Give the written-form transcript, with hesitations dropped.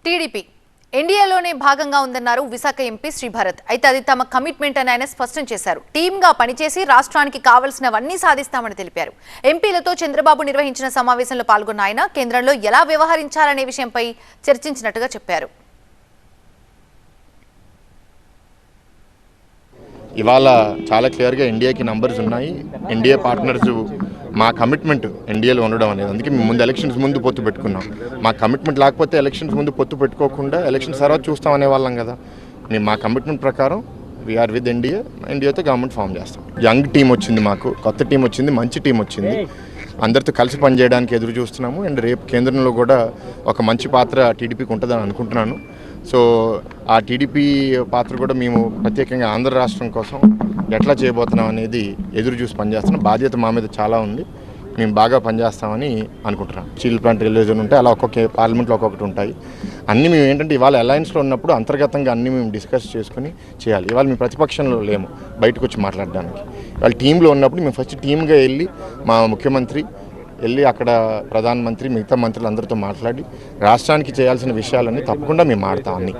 TDP ఎన్డీఏలోనే భాగంగా ఉందన్నారు Visakha MP Sribharat. అయితే అది తమ కమిట్మెంట్ అని ఆయన స్పష్టం చేశారు. టీమ్గా పనిచేసి రాష్ట్రానికి కావాల్సినవన్నీ సాధిస్తామని తెలిపారు. ఎంపీలతో చంద్రబాబు నిర్వహించిన సమావేశంలో పాల్గొన్న ఆయన కేంద్రంలో ఎలా వ్యవహరించాలనే విషయంపై చర్చించినట్టుగా చెప్పారు. ఇవాళ చాలా క్లియర్గా ఎన్డీఏకి నంబర్స్ ఉన్నాయి. ఎన్డీఏ పార్ట్నర్స్ మా కమిట్మెంట్ ఎన్డీఏలో ఉండడం అనేది, అందుకే మేము ముందు ఎలక్షన్స్ ముందు పొత్తు పెట్టుకున్నాం. మా కమిట్మెంట్ లేకపోతే ఎలక్షన్స్ ముందు పొత్తు పెట్టుకోకుండా ఎలక్షన్స్ తర్వాత చూస్తామనే వాళ్ళం కదా. మేము మా కమిట్మెంట్ ప్రకారం వీఆర్ విత్ ఎన్డీఏతో గవర్నమెంట్ ఫామ్ చేస్తాం. యంగ్ టీం వచ్చింది, మాకు కొత్త టీం వచ్చింది, మంచి టీం వచ్చింది. అందరితో కలిసి పనిచేయడానికి ఎదురు చూస్తున్నాము. అండ్ రేపు కేంద్రంలో కూడా ఒక మంచి పాత్ర టీడీపీకి ఉంటుందని అనుకుంటున్నాను. సో ఆ టీడీపీ పాత్ర కూడా మేము ప్రత్యేకంగా ఆంధ్ర రాష్ట్రం కోసం ఎట్లా చేయబోతున్నాం అనేది ఎదురు చూసి పనిచేస్తున్నాం. బాధ్యత మా మీద చాలా ఉంది. మేము బాగా పనిచేస్తామని అనుకుంటున్నాం. స్టీల్ ప్లాంట్ రైల్వే జోన్ ఉంటే అలా ఒక్కొక్క పార్లమెంట్లో ఒక్కొక్కటి ఉంటాయి. అన్నీ మేము ఏంటంటే ఇవాళ అలయన్స్లో ఉన్నప్పుడు అంతర్గతంగా అన్నీ మేము డిస్కస్ చేసుకుని చేయాలి. ఇవాళ మేము ప్రతిపక్షంలో లేము బయటకు వచ్చి మాట్లాడడానికి. ఇవాళ టీంలో ఉన్నప్పుడు మేము ఫస్ట్ టీమ్గా వెళ్ళి మా ముఖ్యమంత్రి వెళ్ళి అక్కడ ప్రధానమంత్రి మిగతా మంత్రులు అందరితో మాట్లాడి రాష్ట్రానికి చేయాల్సిన విషయాలన్నీ తప్పకుండా మేము ఆడతాం అన్నీ.